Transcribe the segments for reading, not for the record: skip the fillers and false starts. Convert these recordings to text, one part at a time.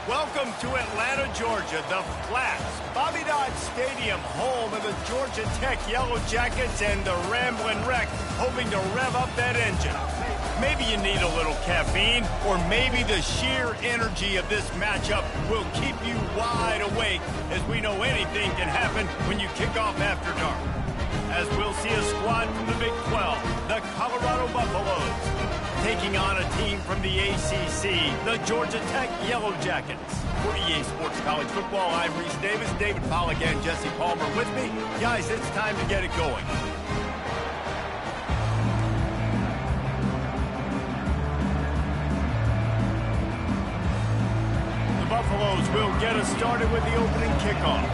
Welcome to Atlanta, Georgia, the Flats, Bobby Dodd Stadium, home of the Georgia Tech Yellow Jackets and the Ramblin' Wreck, hoping to rev up that engine. Maybe you need a little caffeine, or maybe the sheer energy of this matchup will keep you wide awake, as we know anything can happen when you kick off after dark. As we'll see a squad from the Big 12, the Colorado Buffaloes, taking on a team from the ACC, the Georgia Tech Yellow Jackets. For EA Sports College Football, I'm Reese Davis, David Pollack, and Jesse Palmer with me. Guys, it's time to get it going. The Buffaloes will get us started with the opening kickoff.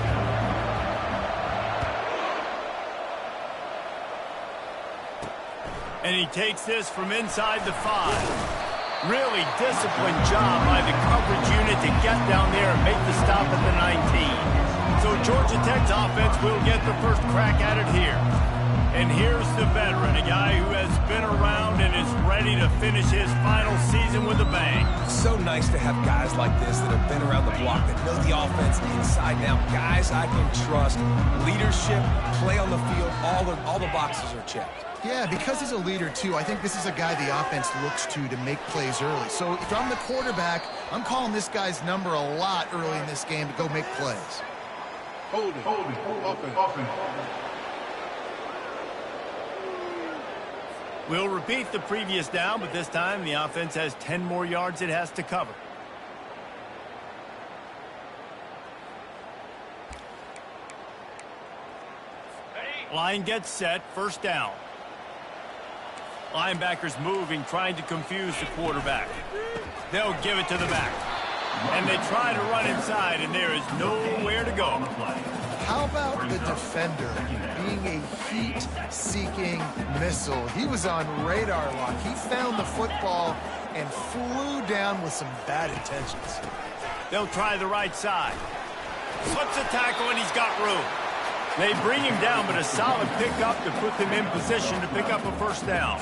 And he takes this from inside the 5. Really disciplined job by the coverage unit to get down there and make the stop at the 19. So Georgia Tech's offense will get the first crack at it here. And here's the veteran, a guy who has been around and is ready to finish his final season with a bang. So nice to have guys like this that have been around the block, that know the offense inside and out. Guys I can trust. Leadership, play on the field, all the boxes are checked. Yeah, because he's a leader, too, I think this is a guy the offense looks to make plays early. So if I'm the quarterback, I'm calling this guy's number a lot early in this game to go make plays. Hold it. Offense. We'll repeat the previous down, but this time the offense has 10 more yards it has to cover. Line gets set, first down. Linebackers moving, trying to confuse the quarterback. They'll give it to the back. And they try to run inside, and there is nowhere to go. How about the defender being a heat-seeking missile? He was on radar lock. He found the football and flew down with some bad intentions. They'll try the right side. Slips a tackle, and he's got room. They bring him down, but a solid pickup to put them in position to pick up a first down.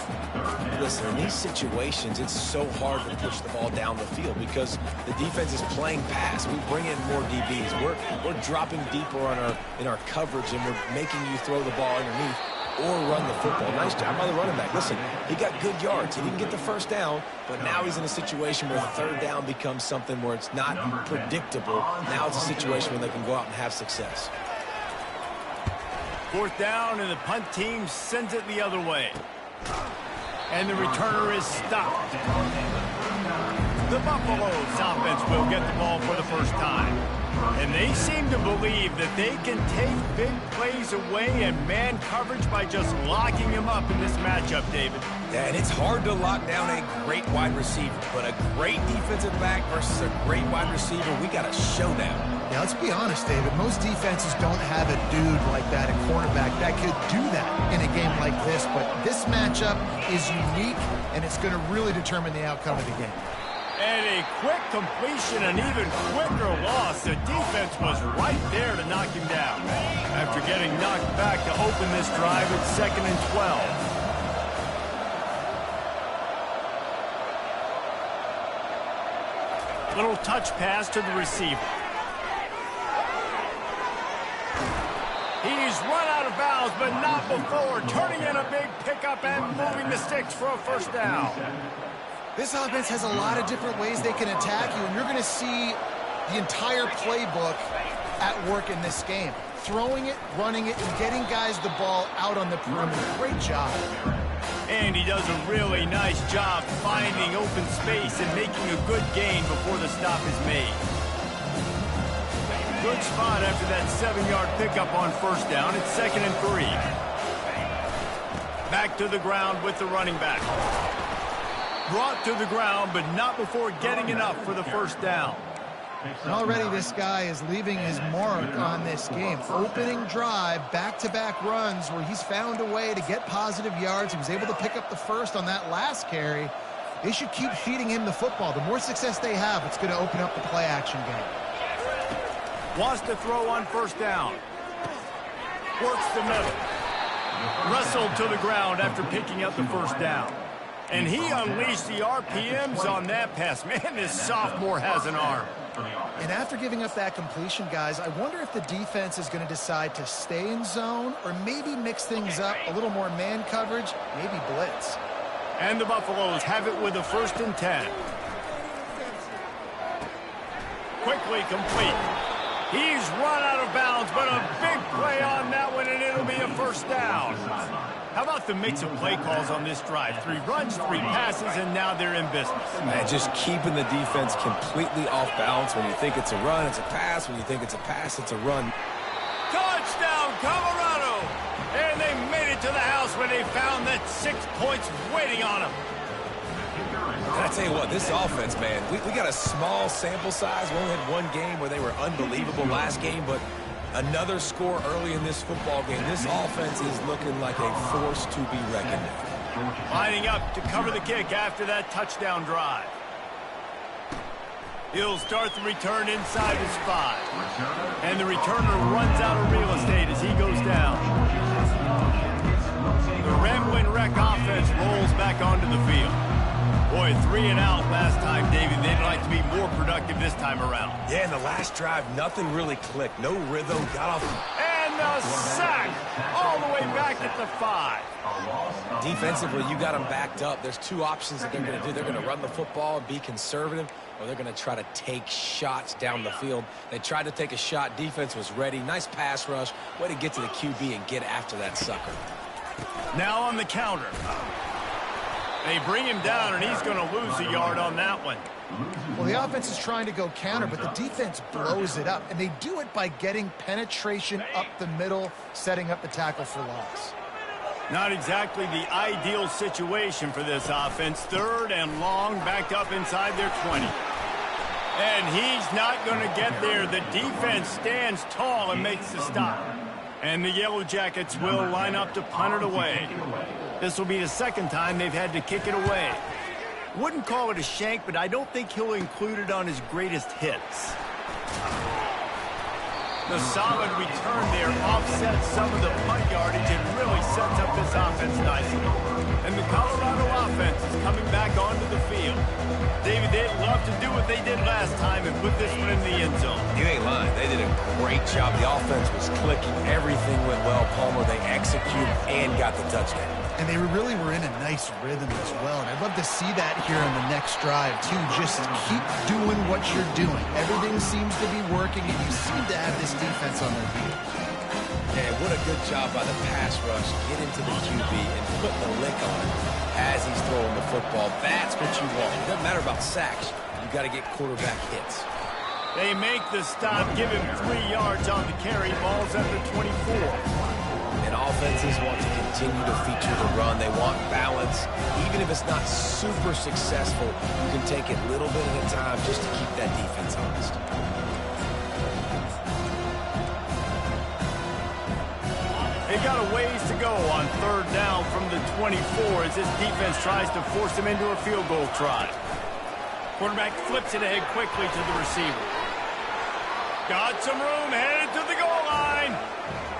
Listen, in these situations, it's so hard to push the ball down the field because the defense is playing pass. We bring in more DBs. We're dropping deeper in our coverage, and we're making you throw the ball underneath or run the football. Nice job by the running back. Listen, he got good yards. He didn't get the first down, but now he's in a situation where third down becomes something where it's not predictable. Now it's a situation where they can go out and have success. Fourth down, and the punt team sends it the other way. And the returner is stopped. The Buffaloes offense will get the ball for the first time. And they seem to believe that they can take big plays away and man coverage by just locking him up in this matchup, David. Yeah, and it's hard to lock down a great wide receiver, but a great defensive back versus a great wide receiver, we got a showdown. Now, let's be honest, David. Most defenses don't have a dude like that, a cornerback, that could do that in a game like this. But this matchup is unique, and it's going to really determine the outcome of the game. And a quick completion, an even quicker loss. The defense was right there to knock him down. After getting knocked back to open this drive, it's 2nd and 12. Little touch pass to the receiver. He's run out of bounds, but not before turning in a big pickup and moving the sticks for a first down. This offense has a lot of different ways they can attack you, and you're going to see the entire playbook at work in this game. Throwing it, running it, and getting guys the ball out on the perimeter. Great job. And he does a really nice job finding open space and making a good gain before the stop is made. Good spot after that 7-yard pickup on first down. It's 2nd and 3. Back to the ground with the running back. Brought to the ground, but not before getting enough for the first down. And already this guy is leaving his mark on this game. Opening drive, back-to-back runs where he's found a way to get positive yards. He was able to pick up the first on that last carry. They should keep feeding him the football. The more success they have, it's going to open up the play-action game. Wants to throw on first down. Works the middle. Wrestled to the ground after picking up the first down. And he unleashed the RPMs on that pass. Man, this sophomore has an arm. And after giving up that completion, guys, I wonder if the defense is going to decide to stay in zone or maybe mix things up, a little more man coverage, maybe blitz. And the Buffaloes have it with a 1st and 10. Quickly complete. He's run out of bounds, but a big play on that one, and it'll be a 1st down. How about the mix of play calls on this drive? 3 runs, 3 passes, and now they're in business. Man, just keeping the defense completely off balance. When you think it's a run, it's a pass. When you think it's a pass, it's a run. Touchdown, Colorado! And they made it to the house where they found that 6 points waiting on them. And I tell you what, this offense, man, we got a small sample size. We only had 1 game where they were unbelievable last game, but another score early in this football game. This offense is looking like a force to be reckoned with. Lining up to cover the kick after that touchdown drive. He'll start the return inside his 5. And the returner runs out of real estate as he goes down. The Ramblin' Wreck offense rolls back onto the field. Boy, 3 and out last time, David. They'd like to be more productive this time around. Yeah, in the last drive, nothing really clicked. No rhythm, got off. And the sack all the way back at the 5. Defensively, you got them backed up. There's 2 options that they're going to do. They're going to run the football and be conservative, or they're going to try to take shots down the field. They tried to take a shot. Defense was ready. Nice pass rush. Way to get to the QB and get after that sucker. Now on the counter. They bring him down, and he's going to lose a yard on that one. Well, the offense is trying to go counter, but the defense blows it up, and they do it by getting penetration up the middle, setting up the tackle for loss. Not exactly the ideal situation for this offense. 3rd and long, backed up inside their 20. And he's not going to get there. The defense stands tall and makes the stop. And the Yellow Jackets will line up to punt it away. This will be the 2nd time they've had to kick it away. Wouldn't call it a shank, but I don't think he'll include it on his greatest hits. The solid return there offsets some of the punt yardage and really sets up this offense nicely. And the Colorado offense is coming back onto the field. David, they'd love to do what they did last time and put this one in the end zone. You ain't lying. They did a great job. The offense was clicking. Everything went well, Palmer. They executed and got the touchdown. And they really were in a nice rhythm as well. And I'd love to see that here on the next drive, too. Just keep doing what you're doing. Everything seems to be working, and you seem to have this defense on their heels. Man, what a good job by the pass rush. Get into the QB and put the lick on him as he's throwing the football. That's what you want. It doesn't matter about sacks. You got to get quarterback hits. They make the stop, give him 3 yards on the carry. Ball's at the 24. And offenses want to continue to feature the run. They want balance. Even if it's not super successful, you can take it little bit at a time just to keep that defense honest. They got a ways to go on 3rd down from the 24 as this defense tries to force them into a field goal try. Quarterback flips it ahead quickly to the receiver. Got some room, headed to the goal line.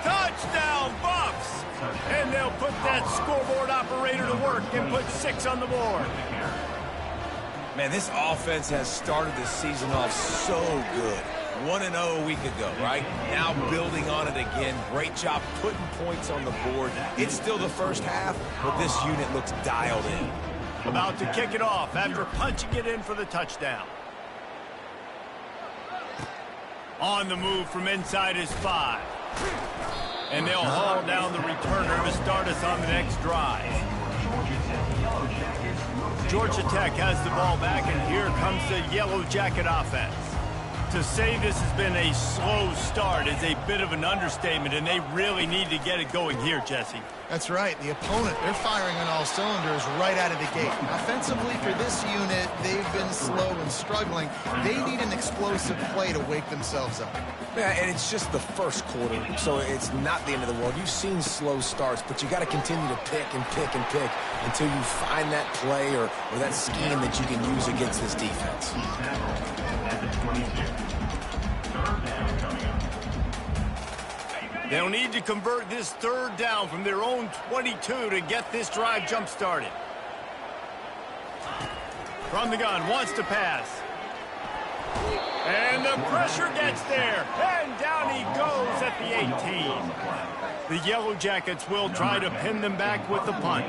Touchdown, Buffs! And they'll put that scoreboard operator to work and put 6 on the board. Man, this offense has started this season off so good. 1-0 a week ago, right? Now building on it again. Great job putting points on the board. It's still the first half, but this unit looks dialed in. About to kick it off after punching it in for the touchdown. On the move from inside his 5. And they'll haul down the returner to start us on the next drive. Georgia Tech has the ball back, and here comes the Yellow Jacket offense. To say this has been a slow start is a bit of an understatement, and they really need to get it going here, Jesse. That's right. The opponent, they're firing on all cylinders right out of the gate. Offensively, for this unit, they've been slow and struggling. They need an explosive play to wake themselves up. Yeah, and it's just the first quarter, so it's not the end of the world. You've seen slow starts, but you got to continue to pick and pick and pick until you find that play or that scheme that you can use against this defense. They'll need to convert this 3rd down from their own 22 to get this drive jump-started. From the gun, wants to pass. And the pressure gets there. And down he goes at the 18. The Yellow Jackets will try to pin them back with the punt.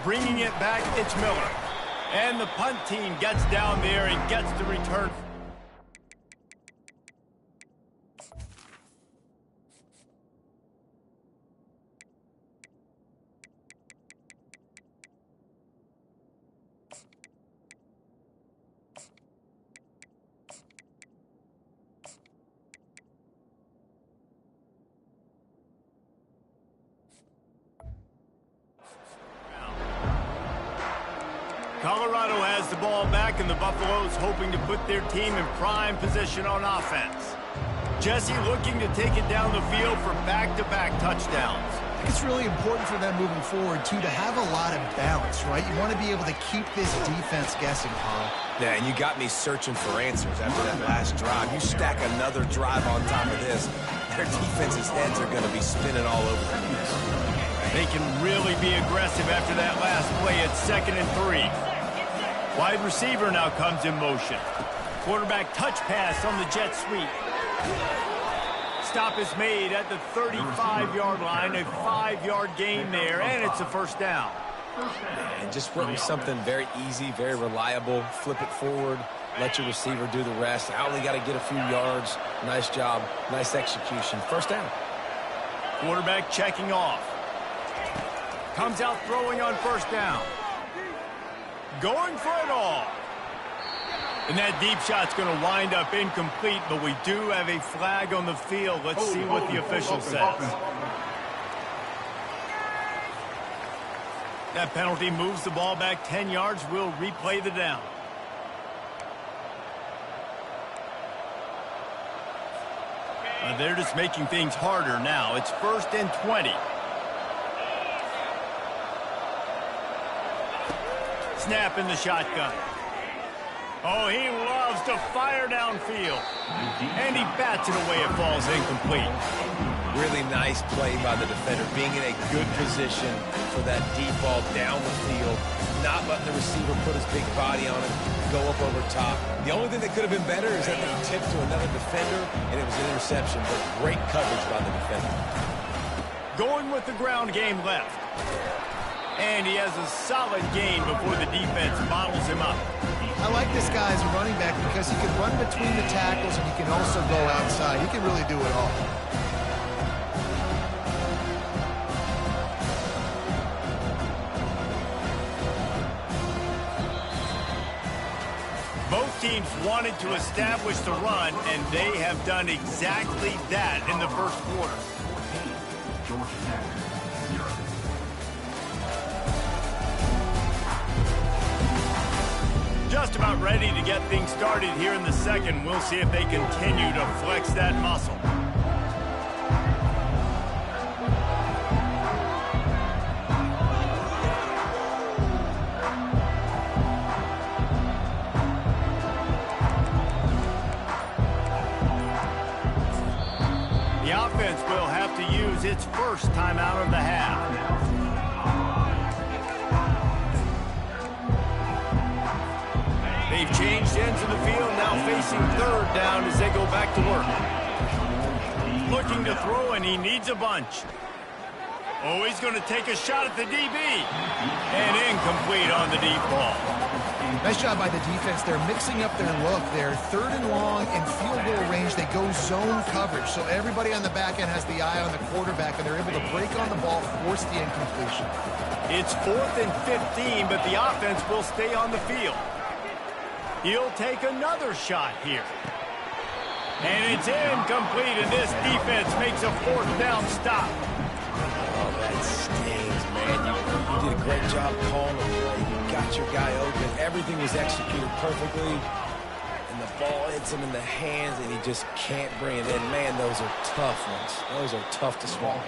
Bringing it back, it's Miller. And the punt team gets down there and gets the return. Colorado has the ball back, and the Buffaloes hoping to put their team in prime position on offense. Jesse looking to take it down the field for back-to-back touchdowns. It's really important for them moving forward, too, to have a lot of balance, right? You want to be able to keep this defense guessing, Carl. Yeah, and you got me searching for answers after that last drive. You stack another drive on top of this, their defense's heads are going to be spinning all over the place. They can really be aggressive after that last play at 2nd and 3. Wide receiver now comes in motion. Quarterback touch pass on the jet sweep. Stop is made at the 35-yard line, a 5-yard gain there, and it's a first down. And just went with something very easy, very reliable. Flip it forward, let your receiver do the rest. I only got to get a few yards. Nice job, nice execution. First down. Quarterback checking off. Comes out throwing on first down. Going for it all. And that deep shot's going to wind up incomplete, but we do have a flag on the field. Let's see what the official says. That penalty moves the ball back 10 yards. We'll replay the down. They're just making things harder now. It's 1st and 20. Snap in the shotgun. Oh, he loves to fire downfield. And he bats it away. It falls incomplete. Really nice play by the defender, being in a good position for that deep ball down the field, not letting the receiver put his big body on it, go up over top. The only thing that could have been better is that they tipped to another defender, and it was an interception, but great coverage by the defender. Going with the ground game left. And he has a solid gain before the defense bottles him up. I like this guy as a running back because he can run between the tackles and he can also go outside. He can really do it all. Both teams wanted to establish the run, and they have done exactly that in the first quarter. Just about ready to get things started here in the second. We'll see if they continue to flex that muscle. The offense will have to use its first timeout of the half. They've changed ends of the field, now facing 3rd down as they go back to work. Looking to throw, and he needs a bunch. Oh, he's going to take a shot at the DB. And incomplete on the deep ball. Nice job by the defense. They're mixing up their look. They're 3rd and long in field goal range. They go zone coverage. So everybody on the back end has the eye on the quarterback, and they're able to break on the ball, force the incompletion. It's 4th and 15, but the offense will stay on the field. He'll take another shot here. And it's incomplete, and this defense makes a 4th down stop. Oh, that stings, man. You did a great job calling the play. You got your guy open. Everything was executed perfectly. And the ball hits him in the hands, and he just can't bring it in. Man, those are tough ones. Those are tough to swallow.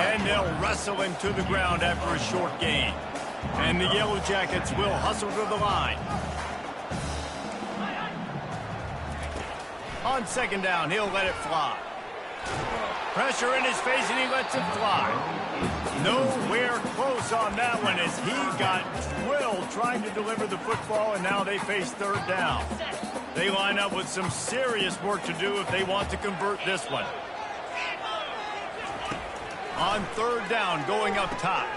And they'll wrestle him to the ground after a short gain. And the Yellow Jackets will hustle to the line. On 2nd down, he'll let it fly. Pressure in his face, and he lets it fly. Nowhere close on that one as he got drilled trying to deliver the football, and now they face third down. They line up with some serious work to do if they want to convert this one. On third down, going up top.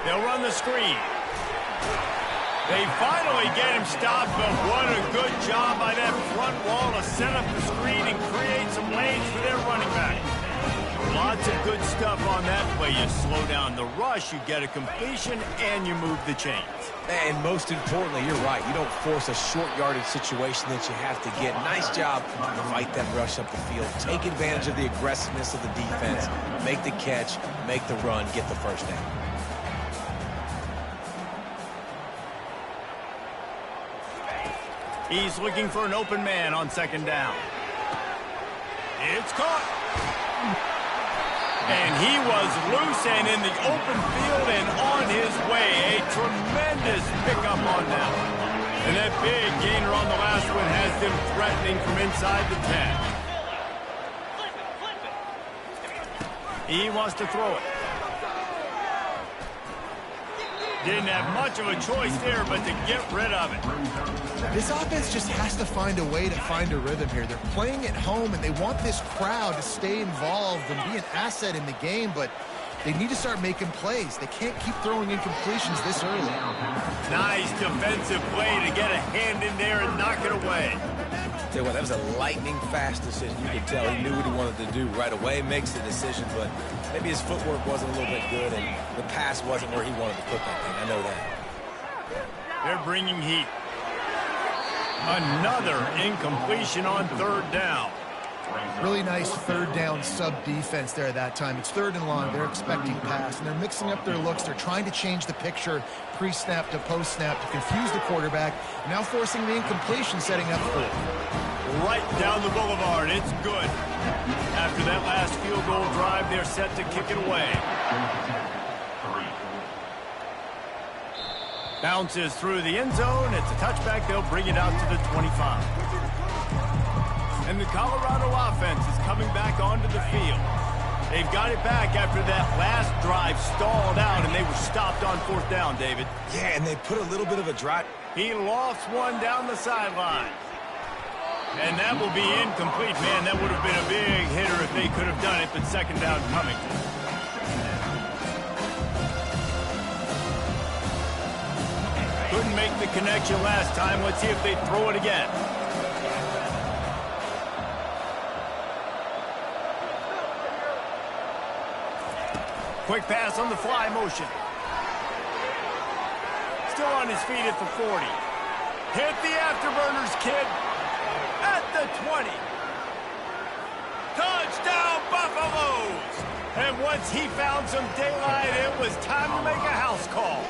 They'll run the screen. They finally get him stopped, but what a good job by that front wall to set up the screen and create some lanes for their running back. Lots of good stuff on that play. You slow down the rush, you get a completion, and you move the chains. And most importantly, you're right. You don't force a short yardage situation that you have to get. Nice job to fight that rush up the field. Take advantage of the aggressiveness of the defense. Make the catch, make the run, get the first down. He's looking for an open man on second down. It's caught. And he was loose and in the open field and on his way. A tremendous pickup on that one. And that big gainer on the last one has them threatening from inside the 10. He wants to throw it. Didn't have much of a choice there, but to get rid of it. This offense just has to find a way to find a rhythm here. They're playing at home, and they want this crowd to stay involved and be an asset in the game, but they need to start making plays. They can't keep throwing incompletions this early. Nice defensive play to get a hand in there and knock it away. Tell you what, that was a lightning-fast decision. You could tell he knew what he wanted to do right away, makes the decision, but maybe his footwork wasn't a little bit good, and the pass wasn't where he wanted to put that thing. I know that. They're bringing heat. Another incompletion on third down. Really nice third down sub-defense there at that time. It's third and long. They're expecting pass, and they're mixing up their looks. They're trying to change the picture pre-snap to post-snap to confuse the quarterback. Now forcing the incompletion, setting up for it. Right down the boulevard. It's good. After that last field goal drive, they're set to kick it away. Bounces through the end zone. It's a touchback. They'll bring it out to the 25. And the Colorado offense is coming back onto the field. They've got it back after that last drive stalled out, and they were stopped on fourth down, David. Yeah, and they put a little bit of a drive. He lost one down the sideline. And that will be incomplete. Man, that would have been a big hitter if they could have done it, but second down coming. Couldn't make the connection last time. Let's see if they throw it again. Quick pass on the fly motion. Still on his feet at the 40. Hit the afterburners, kid. At the 20. Touchdown, Buffaloes! And once he found some daylight, it was time to make a house call.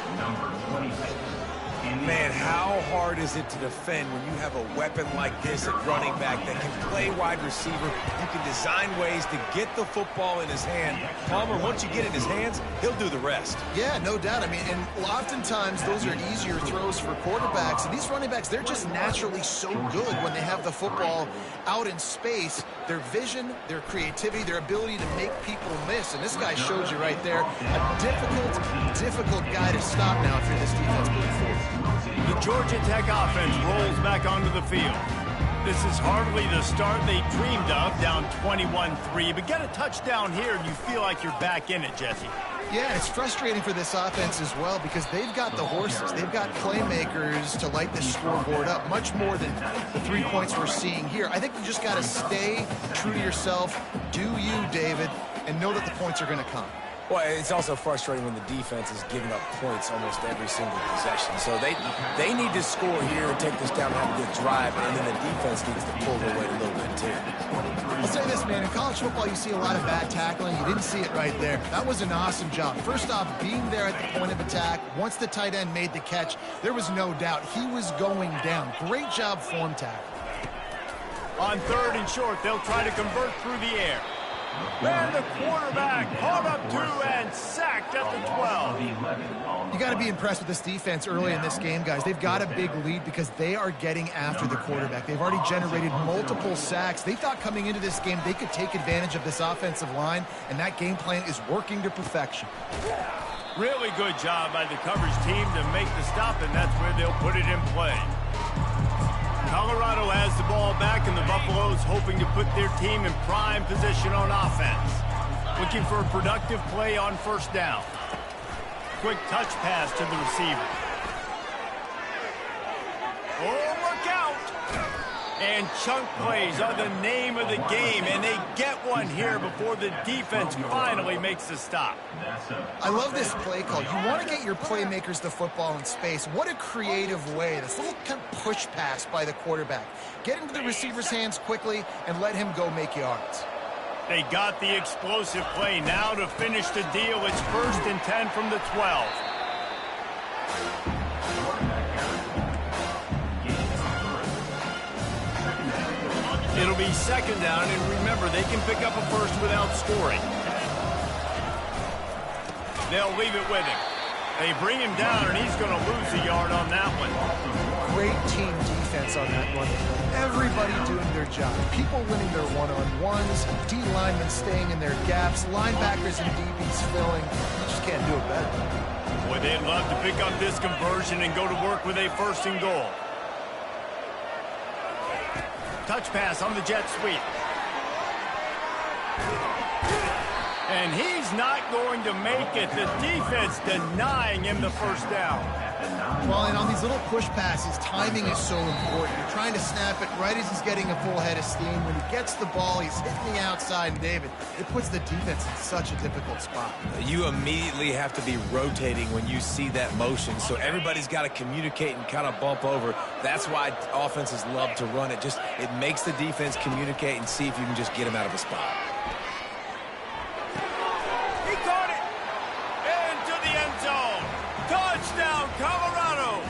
Man, how hard is it to defend when you have a weapon like this at running back that can play wide receiver? You can design ways to get the football in his hand. Palmer, once you get it in his hands, he'll do the rest. Yeah, no doubt. I mean, and oftentimes those are easier throws for quarterbacks. And these running backs, they're just naturally so good when they have the football out in space. Their vision, their creativity, their ability to make people miss. And this guy shows you right there, a difficult guy to stop now if you're this defense moving forward. The Georgia Tech offense rolls back onto the field. This is hardly the start they dreamed of, down 21-3. But get a touchdown here and you feel like you're back in it, Jesse. Yeah, it's frustrating for this offense as well because they've got the horses. They've got playmakers to light this scoreboard up, much more than the 3 points we're seeing here. I think you just got to stay true to yourself, do you, David, and know that the points are going to come. Well, it's also frustrating when the defense is giving up points almost every single possession. So they need to score here and take this down and have a good drive, and then the defense needs to pull their weight a little bit too. I'll say this, man. In college football, you see a lot of bad tackling. You didn't see it right there. That was an awesome job. First off, being there at the point of attack. Once the tight end made the catch, there was no doubt he was going down. Great job form tackle. On third and short, they'll try to convert through the air. And the quarterback caught up to and sacked at the 12. You got to be impressed with this defense early in this game, guys. They've got a big lead because they are getting after the quarterback. They've already generated multiple sacks. They thought coming into this game they could take advantage of this offensive line, and that game plan is working to perfection. Really good job by the coverage team to make the stop, and that's where they'll put it in play. Colorado has the ball back, and the Buffaloes hoping to put their team in prime position on offense. Looking for a productive play on first down. Quick touch pass to the receiver. Oh, look out! And chunk plays are the name of the game, and they get one here before the defense finally makes the stop. I love this play call. You want to get your playmakers the football in space. What a creative way. This little kind of push pass by the quarterback. Get into the receiver's hands quickly and let him go make yards. They got the explosive play now to finish the deal. It's 1st and 10 from the 12. It'll be 2nd down, and remember, they can pick up a first without scoring. They'll leave it with him. They bring him down, and he's going to lose a yard on that one. Great team defense on that run. Everybody doing their job. People winning their one-on-ones, D linemen staying in their gaps, linebackers and DBs filling. You just can't do it better. Boy, they'd love to pick up this conversion and go to work with a 1st and goal. Touch pass on the jet sweep. And he's not going to make it. The defense denying him the first down. Well, and on these little push passes, timing is so important. You're trying to snap it right as he's getting a full head of steam. When he gets the ball, he's hitting the outside, and David, it puts the defense in such a difficult spot. You immediately have to be rotating when you see that motion, so everybody's got to communicate and kind of bump over. That's why offenses love to run it. It makes the defense communicate and see if you can just get him out of a spot. He caught it! Into the end zone! Touchdown, Colorado!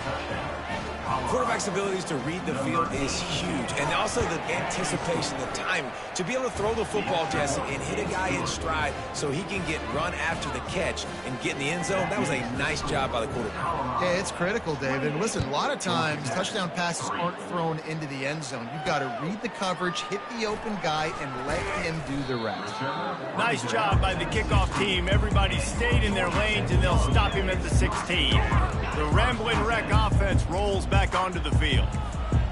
Quarterback's abilities to read the field is huge, and also the anticipation, the time to be able to throw the football, Jesse, and hit a guy in stride so he can get run after the catch and get in the end zone. That was a nice job by the quarterback. Yeah, it's critical, David. And listen, a lot of times touchdown passes aren't thrown into the end zone. You've got to read the coverage, hit the open guy, and let him do the rest. Nice job by the kickoff team. Everybody stayed in their lanes, and they'll stop him at the 16. The Ramblin' Wreck offense rolls back onto the field.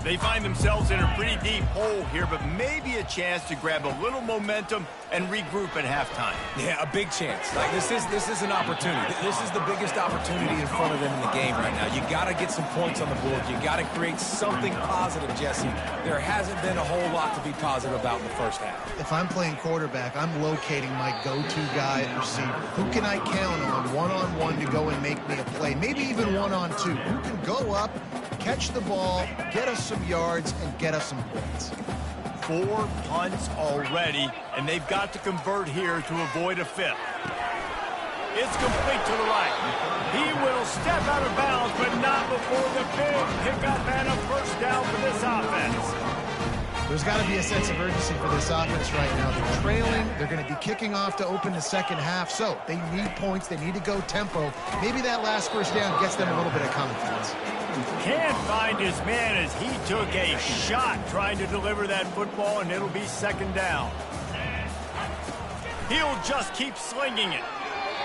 They find themselves in a pretty deep hole here, but maybe a chance to grab a little momentum and regroup at halftime. Yeah, a big chance. Like this is an opportunity. This is the biggest opportunity in front of them in the game right now. You got to get some points on the board. You got to create something positive, Jesse. There hasn't been a whole lot to be positive about in the first half. If I'm playing quarterback, I'm locating my go-to guy at receiver. Who can I count on one-on-one to go and make me a play? Maybe even one-on-two. Who can go up, catch the ball, get us some yards, and get us some points. 4 punts already, and they've got to convert here to avoid a 5th. It's complete to the right. He will step out of bounds, but not before the big pickup and a first down for this offense. There's got to be a sense of urgency for this offense right now. They're trailing. They're going to be kicking off to open the second half, so they need points. They need to go tempo. Maybe that last first down gets them a little bit of confidence. Can't find his man as he took a shot trying to deliver that football, and it'll be 2nd down. He'll just keep slinging it.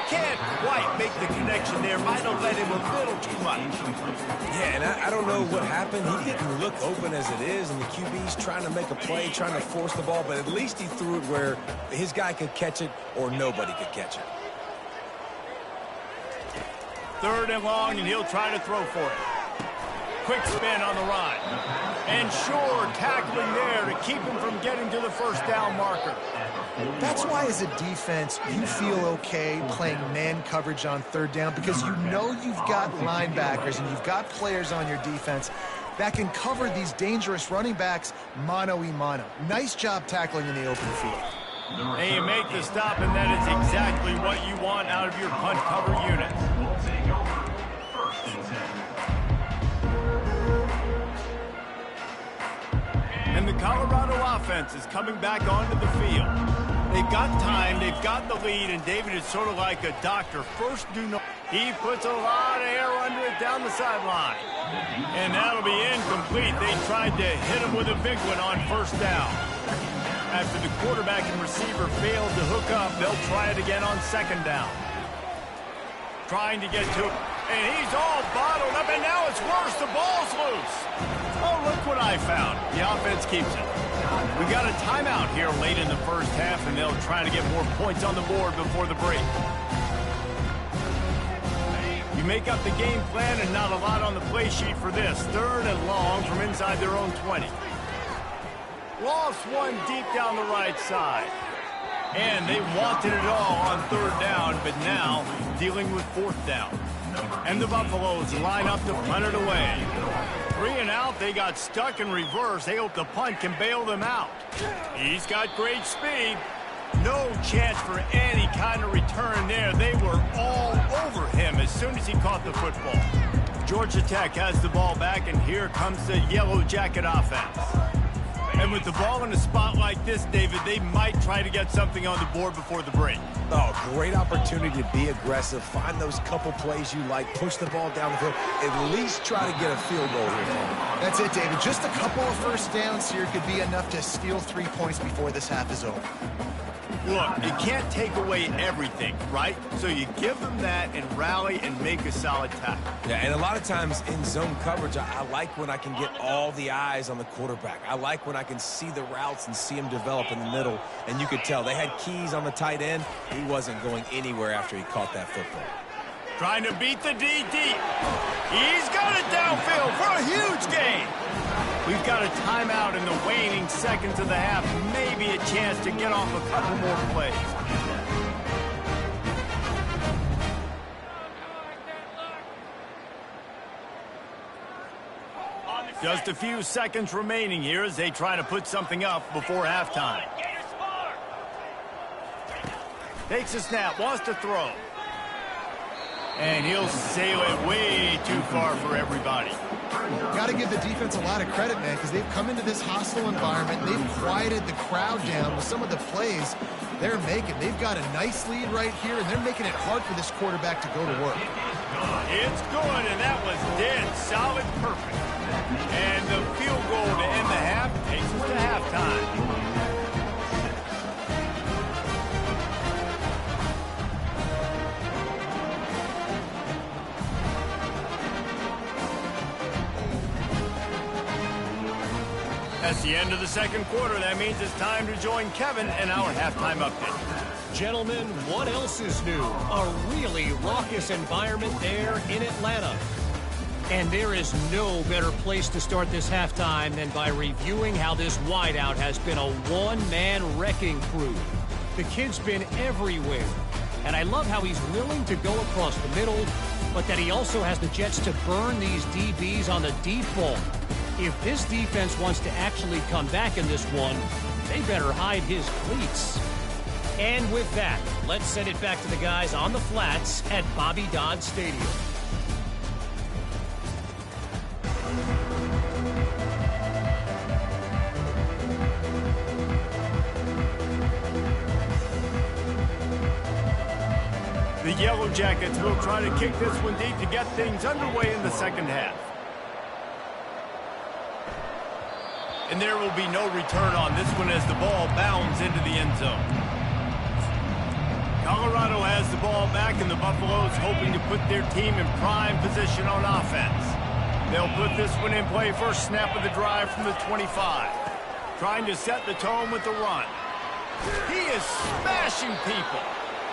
Can't quite make the connection there. Might have let him a little too much. Yeah, and I don't know what happened. He didn't look open as it is, and the QB's trying to make a play, trying to force the ball, but at least he threw it where his guy could catch it or nobody could catch it. 3rd and long, and he'll try to throw for it. Quick spin on the run. And sure, tackling there to keep him from getting to the first down marker. That's why as a defense, you feel okay playing man coverage on 3rd down because you know you've got linebackers and you've got players on your defense that can cover these dangerous running backs mano-a-mano. Nice job tackling in the open field. And you make the stop, and that is exactly what you want out of your punt cover unit. And the Colorado offense is coming back onto the field. They've got time, they've got the lead, and David is sort of like a doctor. First, do no. He puts a lot of air under it down the sideline. And that'll be incomplete. They tried to hit him with a big one on first down. After the quarterback and receiver failed to hook up, they'll try it again on second down. Trying to get to it, and he's all bottled up, and now it's worse. The ball's loose. Oh, look what I found. The offense keeps it. We got a timeout here late in the first half, and they'll try to get more points on the board before the break. You make up the game plan and not a lot on the play sheet for this. Third and long from inside their own 20. Lost one deep down the right side. And they wanted it all on third down, but now dealing with fourth down. And the Buffaloes line up to punt it away. 3 and out, they got stuck in reverse. They hope the punt can bail them out. He's got great speed. No chance for any kind of return there. They were all over him as soon as he caught the football. Georgia Tech has the ball back, and here comes the Yellow Jacket offense. And with the ball in a spot like this, David, they might try to get something on the board before the break. Oh, great opportunity to be aggressive, find those couple plays you like, push the ball down the field, at least try to get a field goal here. That's it, David. Just a couple of first downs here could be enough to steal 3 points before this half is over. Look, you can't take away everything, right? So you give them that and rally and make a solid tackle. Yeah, and a lot of times in zone coverage, I like when I can get all the eyes on the quarterback. I like when I can see the routes and see him develop in the middle. And you could tell they had keys on the tight end. He wasn't going anywhere after he caught that football. Trying to beat the D deep. He's got it downfield for a huge gain. We've got a timeout in the waning seconds of the half. Maybe a chance to get off a couple more plays. Just a few seconds remaining here as they try to put something up before halftime. Takes a snap, wants to throw. And he'll sail it way too far for everybody. Got to give the defense a lot of credit, man, because they've come into this hostile environment. They've quieted the crowd down with some of the plays they're making. They've got a nice lead right here, and they're making it hard for this quarterback to go to work. It's good, and that was dead solid perfect. And the field goal to end the half takes us to halftime. That's the end of the second quarter. That means it's time to join Kevin in our halftime update. Gentlemen, what else is new? A really raucous environment there in Atlanta. And there is no better place to start this halftime than by reviewing how this wideout has been a one-man wrecking crew. The kid's been everywhere. And I love how he's willing to go across the middle, but that he also has the jets to burn these DBs on the deep ball. If this defense wants to actually come back in this one, they better hide his cleats. And with that, let's send it back to the guys on the flats at Bobby Dodd Stadium. The Yellow Jackets will try to kick this one deep to get things underway in the second half. And there will be no return on this one as the ball bounds into the end zone. Colorado has the ball back, and the Buffaloes hoping to put their team in prime position on offense. They'll put this one in play first snap of the drive from the 25. Trying to set the tone with the run. He is smashing people.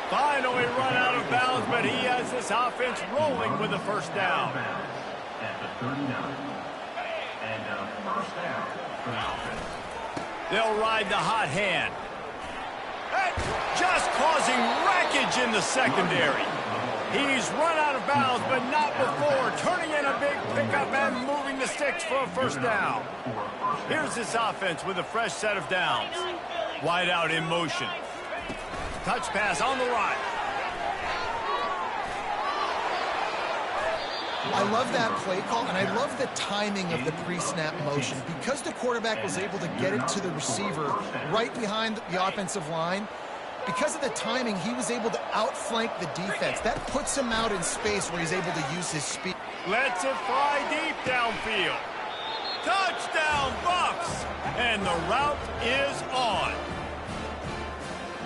Finally run out of bounds, but he has this offense rolling with a first down. At the 39. And a first down. They'll ride the hot hand. Just causing wreckage in the secondary. He's run out of bounds, but not before. Turning in a big pickup and moving the sticks for a first down. Here's this offense with a fresh set of downs. Wide out in motion. Touch pass on the right. I love that play call, and I love the timing of the pre-snap motion. Because the quarterback was able to get it to the receiver right behind the offensive line, because of the timing, he was able to outflank the defense. That puts him out in space where he's able to use his speed. Lets it fly deep downfield. Touchdown, Bucs! And the route is on.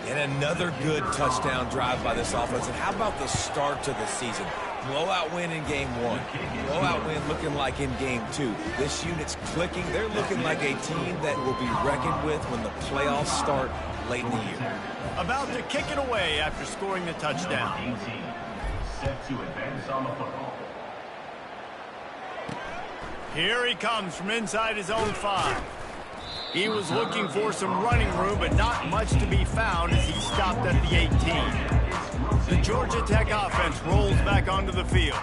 And another good touchdown drive by this offense. And how about the start to the season? Blowout win in game 1. Blowout win looking like in game 2. This unit's clicking. They're looking like a team that will be reckoned with when the playoffs start late in the year. About to kick it away after scoring the touchdown. 18, set to advance on the football. Here he comes from inside his own 5. He was looking for some running room, but not much to be found as he stopped at the 18. The Georgia Tech offense rolls back onto the field.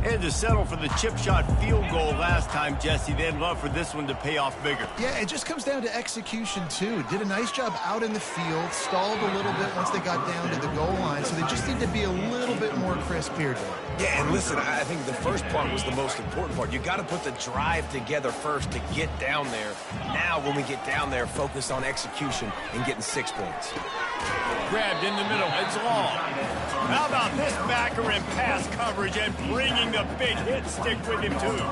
They had to settle for the chip shot field goal last time, Jesse. They'd love for this one to pay off bigger. Yeah, it just comes down to execution, too. Did a nice job out in the field, stalled a little bit once they got down to the goal line, so they just need to be a little bit more crisp here, Dave. Yeah, and listen, I think the first part was the most important part. You got to put the drive together first to get down there. Now, when we get down there, focus on execution and getting 6 points. Grabbed in the middle. It's long. How about this backer in pass coverage and bringing the big hit stick with him, too?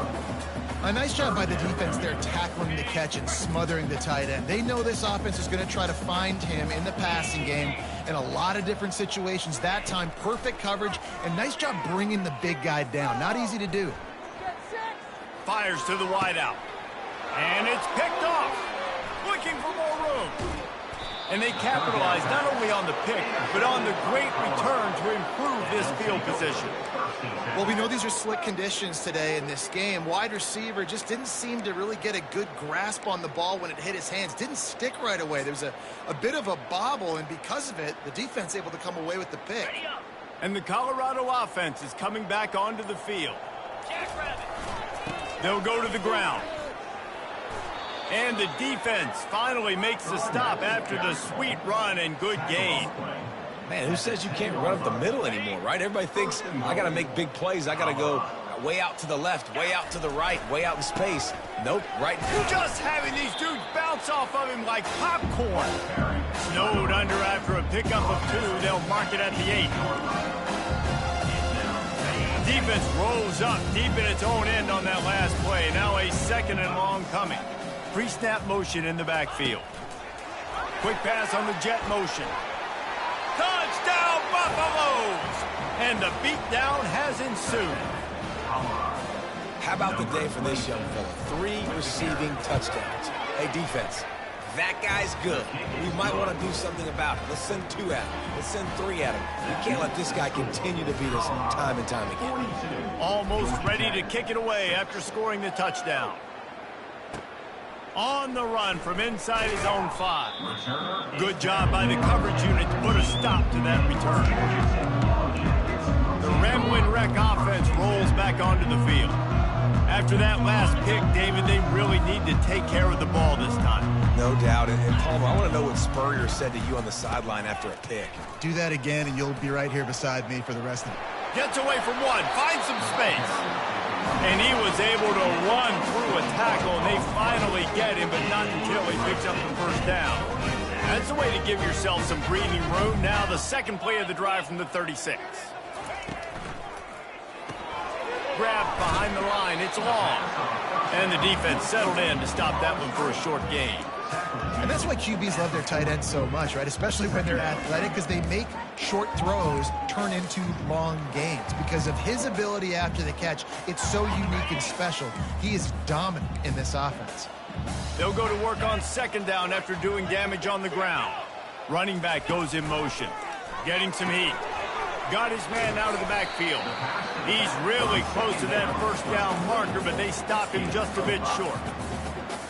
A nice job by the defense there tackling the catch and smothering the tight end. They know this offense is going to try to find him in the passing game in a lot of different situations. That time, perfect coverage, and nice job bringing the big guy down. Not easy to do. Fires to the wideout. And it's picked off. Looking for more room. And they capitalize not only on the pick, but on the great return to improve this field position. Well, we know these are slick conditions today in this game. Wide receiver just didn't seem to really get a good grasp on the ball when it hit his hands. Didn't stick right away. There was a bit of a bobble, and because of it, the defense able to come away with the pick. And the Colorado offense is coming back onto the field. They'll go to the ground. And the defense finally makes the stop after the sweet run and good gain. Man, who says you can't run up the middle anymore, right? Everybody thinks, I got to make big plays. I got to go way out to the left, way out to the right, way out in space. Nope, right. Just having these dudes bounce off of him like popcorn. Snowed under after a pickup of 2. They'll mark it at the 8. Defense rolls up deep in its own end on that last play. Now a 2nd and long coming. Pre-snap motion in the backfield. Quick pass on the jet motion. Touchdown, Buffaloes! And the beatdown has ensued. How about the day for this young fella? 3 receiving touchdowns. Hey, defense, that guy's good. We might want to do something about it. Let's send 2 at him. Let's send 3 at him. We can't let this guy continue to beat us time and time again. Almost ready to kick it away after scoring the touchdown. On the run from inside his own 5. Good job by the coverage unit to put a stop to that return. The Ramblin' Wreck offense rolls back onto the field. After that last pick, David, they really need to take care of the ball this time. No doubt. And Palmer, I want to know what Spurrier said to you on the sideline after a pick. Do that again, and you'll be right here beside me for the rest of it. Gets away from one, finds some space. And he was able to run through a tackle, and they finally get him, but not until he picks up the first down. That's the way to give yourself some breathing room. Now the second play of the drive from the 36. Grabbed behind the line. It's long. And the defense settled in to stop that one for a short gain. And that's why QBs love their tight ends so much, right? Especially when they're athletic, because they make short throws turn into long gains. Because of his ability after the catch, it's so unique and special. He is dominant in this offense. They'll go to work on 2nd down after doing damage on the ground. Running back goes in motion. Getting some heat. Got his man out of the backfield. He's really close to that first down marker, but they stop him just a bit short.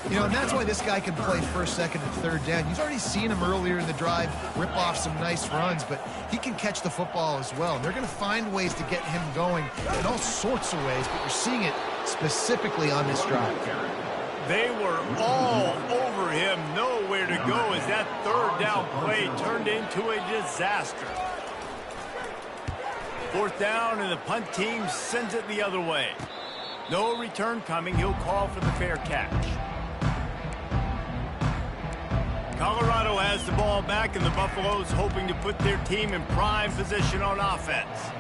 You know, and that's why this guy can play 1st, 2nd, and 3rd down. You've already seen him earlier in the drive rip off some nice runs, but he can catch the football as well. And they're going to find ways to get him going in all sorts of ways, but you're seeing it specifically on this drive. They were all over him, nowhere to go as that 3rd down play turned into a disaster. 4th down, and the punt team sends it the other way. No return coming. He'll call for the fair catch. Colorado has the ball back, and the Buffaloes hoping to put their team in prime position on offense.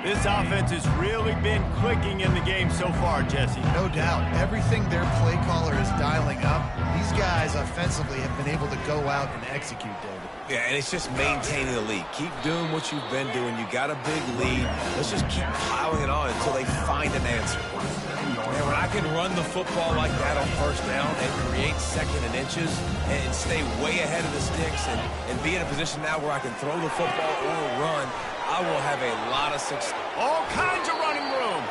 This offense has really been clicking in the game so far, Jesse. No doubt. Everything their play caller is dialing up, these guys offensively have been able to go out and execute, David. Yeah, and it's just maintaining the lead. Keep doing what you've been doing. You got a big lead. Let's just keep piling it on until they find an answer. Man, when I can run the football like that on first down and create second and inches and stay way ahead of the sticks and be in a position now where I can throw the football or run, I will have a lot of success. All kinds of running room.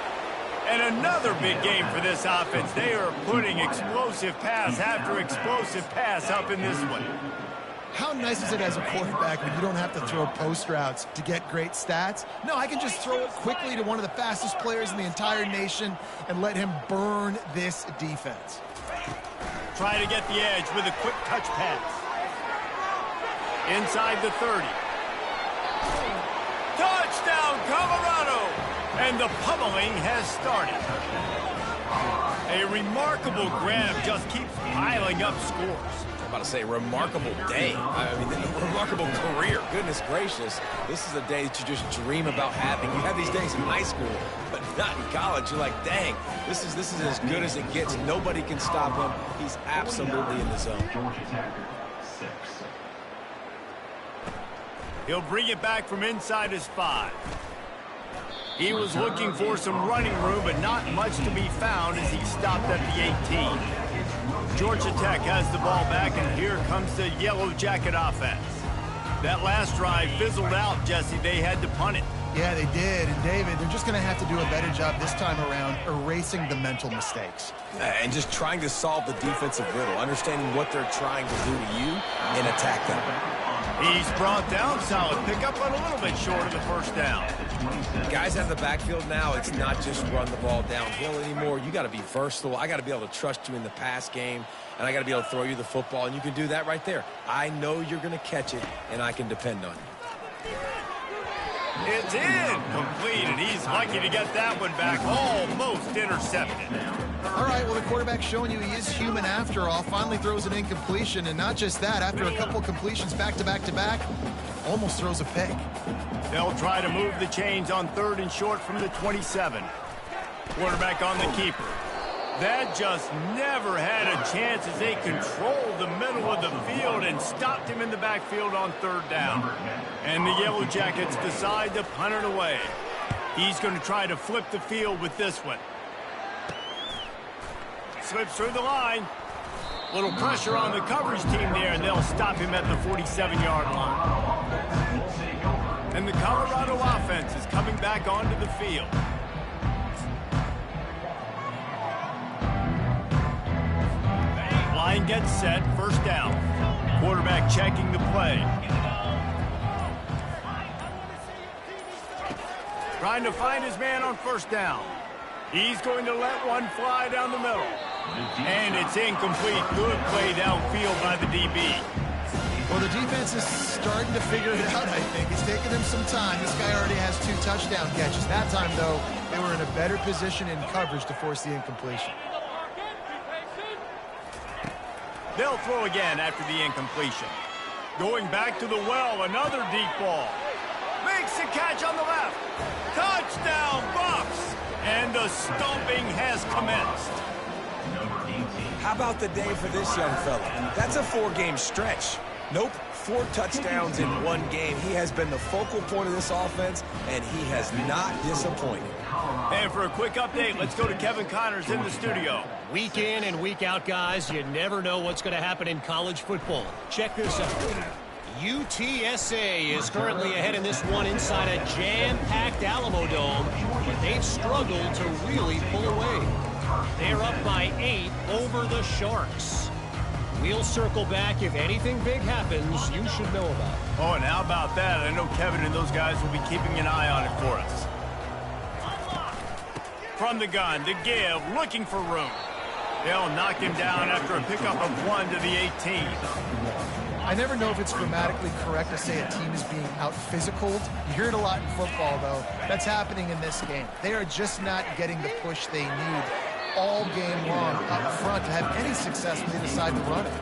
And another big game for this offense. They are putting explosive pass after explosive pass up in this one. How nice is it as a quarterback when you don't have to throw post routes to get great stats? No, I can just throw it quickly to one of the fastest players in the entire nation and let him burn this defense. Try to get the edge with a quick touch pass. Inside the 30. Touchdown, Colorado! And the pummeling has started. A remarkable grab just keeps piling up scores. I'm about to say remarkable day. I mean, a remarkable career. Goodness gracious. This is a day that you just dream about having. You have these days in high school, but not in college. You're like, dang, this is as good as it gets. Nobody can stop him. He's absolutely in the zone. Georgia Tech, 6. He'll bring it back from inside his 5. He was looking for some running room, but not much to be found as he stopped at the 18. Georgia Tech has the ball back, and here comes the Yellow Jacket offense. That last drive fizzled out, Jesse. They had to punt it. Yeah, they did. And, David, they're just going to have to do a better job this time around erasing the mental mistakes. And just trying to solve the defensive riddle, understanding what they're trying to do to you and attack them. He's brought down. Solid pickup, but a little bit short of the first down. Guys have the backfield now. It's not just run the ball downhill anymore. You got to be versatile. I got to be able to trust you in the pass game, and I got to be able to throw you the football, and you can do that right there. I know you're going to catch it, and I can depend on you. It's incomplete, and he's lucky to get that one back. Almost intercepted. All right, well, the quarterback's showing you he is human after all. Finally throws an incompletion, and not just that, after a couple completions back-to-back-to-back, almost throws a pick. They'll try to move the chains on 3rd and short from the 27. Quarterback on the keeper. That just never had a chance as they controlled the middle of the field and stopped him in the backfield on 3rd down. And the Yellow Jackets decide to punt it away. He's going to try to flip the field with this one. Slips through the line. Little pressure on the coverage team there, and they'll stop him at the 47-yard line. And the Colorado offense is coming back onto the field. Line gets set, 1st down. Quarterback checking the play. Trying to find his man on 1st down. He's going to let one fly down the middle. And it's incomplete. Good play downfield by the DB. Well, the defense is starting to figure it out, I think. It's taken them some time. This guy already has 2 touchdown catches. That time, though, they were in a better position in coverage to force the incompletion. They'll throw again after the incompletion. Going back to the well, another deep ball. Makes the catch on the left. Touchdown, Buffs! And the stomping has commenced. How about the day for this young fella? That's a 4-game stretch. Nope, 4 touchdowns in 1 game. He has been the focal point of this offense, and he has not disappointed. And for a quick update, let's go to Kevin Connors in the studio. Week in and week out, guys, you never know what's going to happen in college football. Check this out. UTSA is currently ahead in this one inside a jam-packed Alamo Dome, but they've struggled to really pull away. They're up by 8 over the Sharks. We'll circle back if anything big happens you should know about. Oh, and how about that? I know Kevin and those guys will be keeping an eye on it for us. From the gun, the give, looking for room. They'll knock him down after a pickup of 1 to the 18. I never know if it's grammatically correct to say a team is being out-physicaled. You hear it a lot in football, though. That's happening in this game. They are just not getting the push they need all game long up front to have any success when they decide to run it.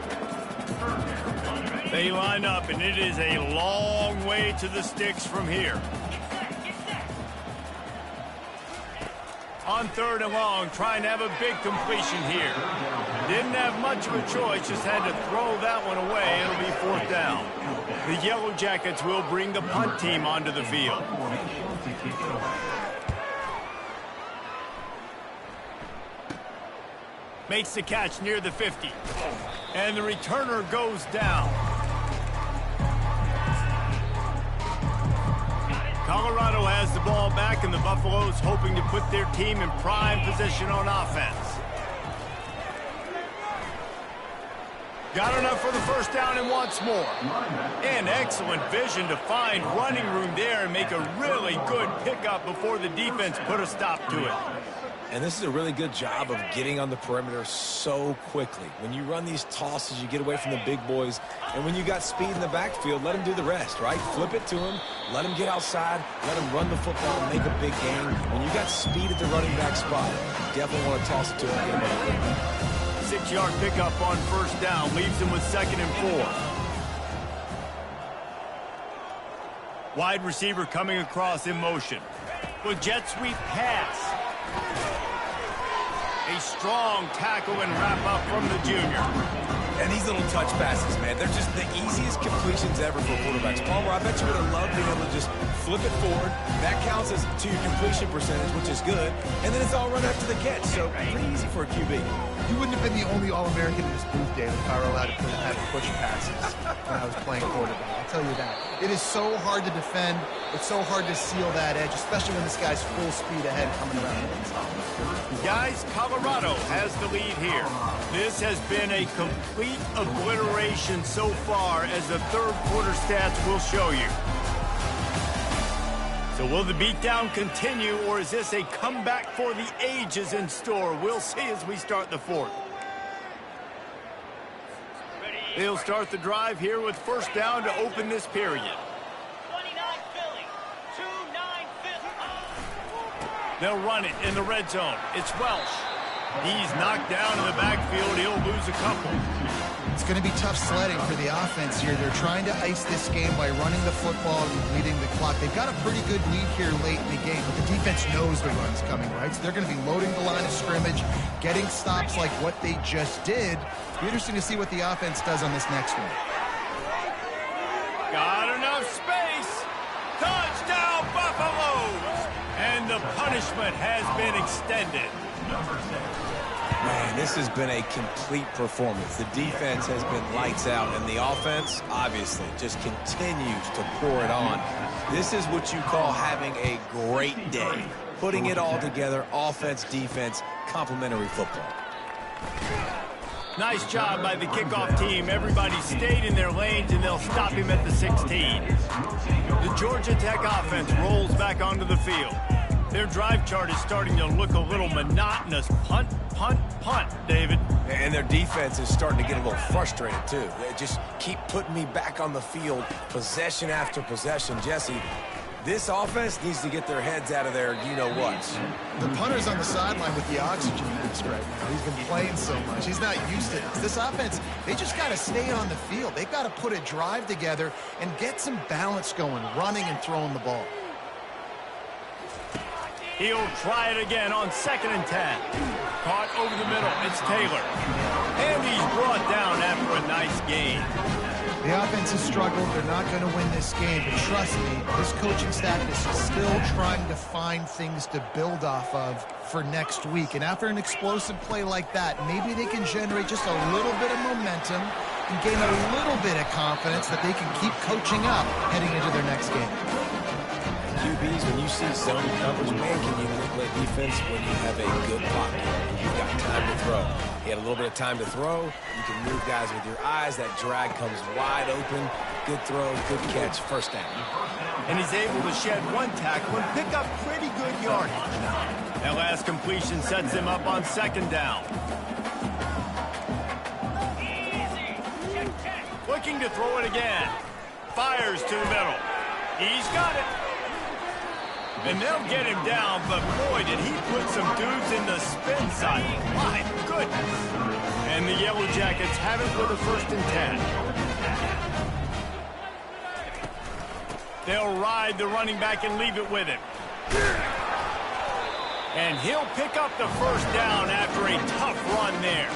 They line up, and it is a long way to the sticks from here. On 3rd and long, trying to have a big completion here. Didn't have much of a choice, just had to throw that one away. It'll be 4th down. The Yellow Jackets will bring the punt team onto the field. Makes the catch near the 50. And the returner goes down. Colorado has the ball back, and the Buffaloes hoping to put their team in prime position on offense. Got enough for the 1st down and wants more. And excellent vision to find running room there and make a really good pickup before the defense put a stop to it. And this is a really good job of getting on the perimeter so quickly. When you run these tosses, you get away from the big boys. And when you got speed in the backfield, let them do the rest, right? Flip it to them, let them get outside, let them run the football and make a big gain. When you got speed at the running back spot, you definitely want to toss it to them. 6-yard pickup on 1st down, leaves him with 2nd and 4. Wide receiver coming across in motion. With jet sweep pass. A strong tackle and wrap up from the junior. And these little touch passes, man, they're just the easiest completions ever for quarterbacks. Palmer, I bet you would have loved being able to just flip it forward. That counts as to your completion percentage, which is good. And then it's all run after the catch, so pretty easy for a QB. You wouldn't have been the only All-American in this booth, David, if I were allowed to have push passes when I was playing quarterback. I'll tell you that. It is so hard to defend. It's so hard to seal that edge, especially when this guy's full speed ahead coming around the inside. Guys, Colorado has the lead here. This has been a complete obliteration so far, as the 3rd quarter stats will show you. So will the beatdown continue, or is this a comeback for the ages in store? We'll see as we start the 4th. They'll start the drive here with 1st down to open this period. 29 Philly, 2-9 Philly. They'll run it in the red zone. It's Welsh. He's knocked down in the backfield. He'll lose a couple. It's going to be tough sledding for the offense here. They're trying to ice this game by running the football and leading the clock. They've got a pretty good lead here late in the game, but the defense knows the run's coming, right? So they're going to be loading the line of scrimmage, getting stops like what they just did. It'll be interesting to see what the offense does on this next one. Got enough space. Touchdown, Buffaloes! And the punishment has been extended. Man, this has been a complete performance. The defense has been lights out, and the offense, obviously, just continues to pour it on. This is what you call having a great day. Putting it all together, offense, defense, complementary football. Nice job by the kickoff team. Everybody stayed in their lanes, and they'll stop him at the 16. The Georgia Tech offense rolls back onto the field. Their drive chart is starting to look a little monotonous. Punt, punt, punt, David. And their defense is starting to get a little frustrated, too. They just keep putting me back on the field, possession after possession. Jesse, this offense needs to get their heads out of their you-know-whats. The punter's on the sideline with the oxygen mask right now. He's been playing so much. He's not used to this. This offense, they just got to stay on the field. They've got to put a drive together and get some balance going, running and throwing the ball. He'll try it again on 2nd and 10. Caught over the middle. It's Taylor. And he's brought down after a nice gain. The offense has struggled. They're not going to win this game. But trust me, this coaching staff is still trying to find things to build off of for next week. And after an explosive play like that, maybe they can generate just a little bit of momentum and gain a little bit of confidence that they can keep coaching up heading into their next game. QBs, when you see zone coverage, man, can you manipulate defense when you have a good pocket and you've got time to throw? He had a little bit of time to throw. You can move guys with your eyes. That drag comes wide open. Good throw, good catch, 1st down. And he's able to shed one tackle and pick up pretty good yardage. That last completion sets him up on 2nd down. Looking to throw it again. Fires to the middle. He's got it. And they'll get him down, but boy, did he put some dudes in the spin side. My goodness. And the Yellow Jackets have it with a 1st and 10. They'll ride the running back and leave it with him. And he'll pick up the first down after a tough run there.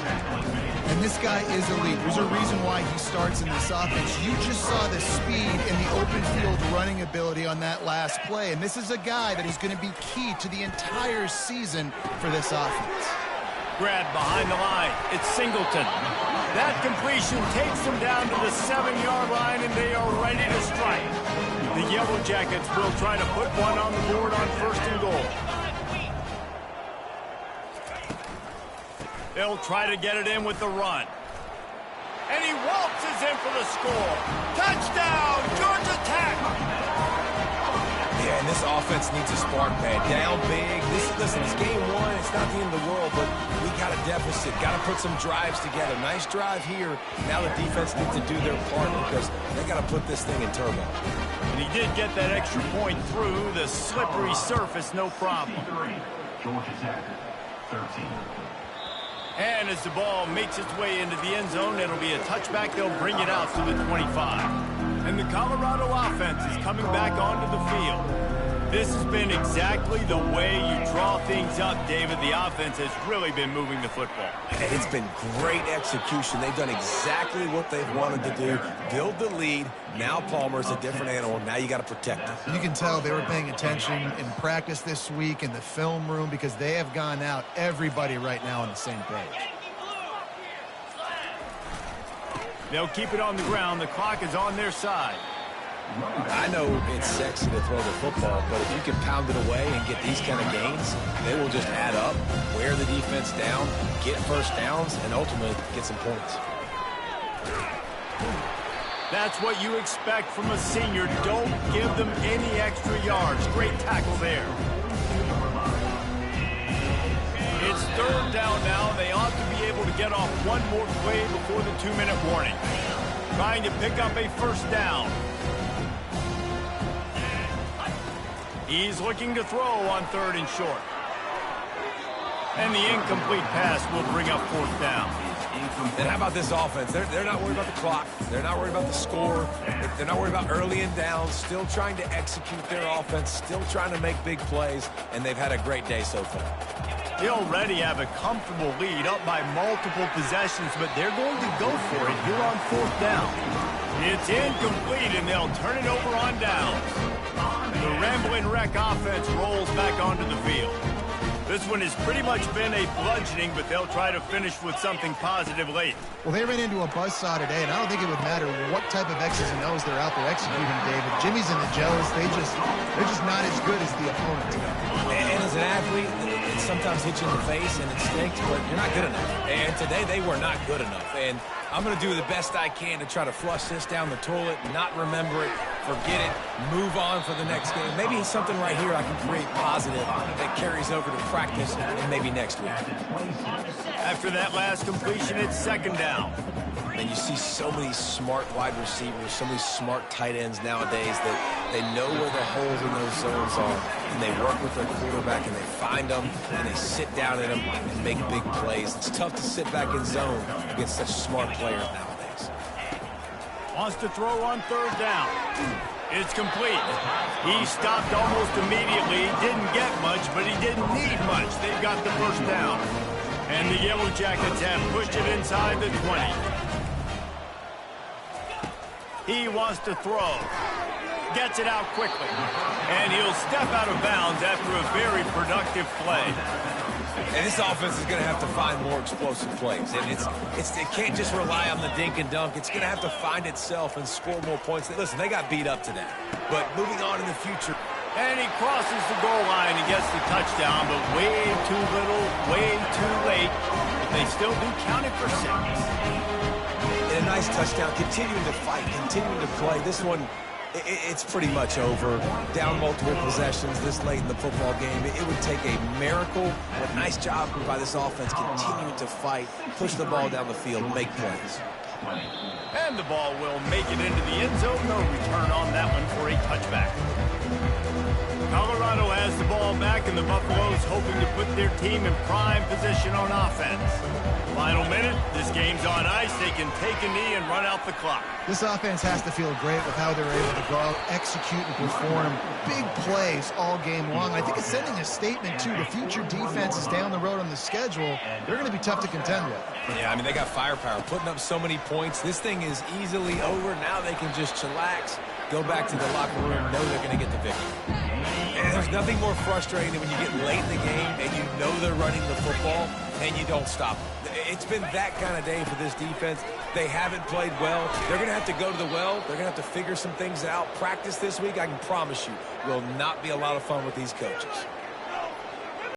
And this guy is elite. There's a reason why he starts in this offense. You just saw the speed and the open field running ability on that last play. And this is a guy that is going to be key to the entire season for this offense. Grab behind the line. It's Singleton. That completion takes them down to the 7-yard line, and they are ready to strike. The Yellow Jackets will try to put one on the board on 1st and goal. They'll try to get it in with the run. And he waltzes in for the score. Touchdown, Georgia Tech! Yeah, and this offense needs a spark, man. Down big. Listen, it's game 1. It's not the end of the world, but we got a deficit. Got to put some drives together. Nice drive here. Now the defense needs to do their part because they got to put this thing in turbo. And he did get that extra point through the slippery surface, no problem. Georgia Tech, 13. And as the ball makes its way into the end zone, it'll be a touchback. They'll bring it out to the 25. And the Colorado offense is coming back onto the field. This has been exactly the way you draw things up, David. The offense has really been moving the football. And it's been great execution. They've done exactly what they've wanted to do. Build the lead. Now Palmer's a different animal. Now you got to protect him. You can tell they were paying attention in practice this week in the film room because they have gone out, everybody right now on the same page. They'll keep it on the ground. The clock is on their side. I know it's sexy to throw the football, but if you can pound it away and get these kind of gains, they will just add up, wear the defense down, get first downs, and ultimately get some points. That's what you expect from a senior. Don't give them any extra yards. Great tackle there. It's 3rd down now. They ought to be able to get off one more play before the 2-minute warning. Trying to pick up a first down. He's looking to throw on 3rd and short. And the incomplete pass will bring up 4th down. And how about this offense? They're not worried about the clock. They're not worried about the score. They're not worried about early and down. Still trying to execute their offense. Still trying to make big plays. And they've had a great day so far. They already have a comfortable lead up by multiple possessions, but they're going to go for it here on 4th down. It's incomplete, and they'll turn it over on down. The Ramblin' Wreck offense rolls back onto the field. This one has pretty much been a bludgeoning, but they'll try to finish with something positive late. Well, they ran into a buzzsaw today, and I don't think it would matter what type of X's and O's they're out there executing, David. Jimmy's and the Joes, they're just not as good as the opponent today. And as an athlete, it sometimes hits you in the face and it stinks, but you're not good enough. And today they were not good enough. And I'm going to do the best I can to try to flush this down the toilet, not remember it, forget it, move on for the next game. Maybe something right here I can create positive that carries over to practice and maybe next week. After that last completion, it's 2nd down. And you see so many smart wide receivers, so many smart tight ends nowadays that they know where the holes in those zones are, and they work with their quarterback, and they find them, and they sit down in them and make big plays. It's tough to sit back in zone against such smart players nowadays. Wants to throw on 3rd down. It's complete. He stopped almost immediately. Didn't get much, but he didn't need much. They've got the first down. And the Yellow Jackets have pushed it inside the 20. He wants to throw. Gets it out quickly. And he'll step out of bounds after a very productive play. And this offense is going to have to find more explosive plays. And it can't just rely on the dink and dunk. It's going to have to find itself and score more points. Listen, they got beat up today. But moving on in the future. And he crosses the goal line and gets the touchdown, but way too little, way too late. But they still do count it for 6. And a nice touchdown, continuing to fight, continuing to play. This one, it's pretty much over. Down multiple possessions this late in the football game. It would take a miracle, but nice job by this offense continuing to fight, push the ball down the field, make plays. And the ball will make it into the end zone. No return on that one for a touchback. Colorado has the ball ball back, and the Buffaloes hoping to put their team in prime position on offense. Final minute, this game's on ice. They can take a knee and run out the clock. This offense has to feel great with how they're able to go out, execute, and perform big plays all game long. I think it's sending a statement, too, to future defenses down the road on the schedule. They're going to be tough to contend with. Yeah, I mean, they got firepower, putting up so many points. This thing is easily over. Now they can just chillax, go back to the locker room, know they're going to get the victory. And there's nothing more frustrating than when you get late in the game and you know they're running the football and you don't stop them. It's been that kind of day for this defense. They haven't played well. They're going to have to go to the well. They're going to have to figure some things out. Practice this week, I can promise you, will not be a lot of fun with these coaches.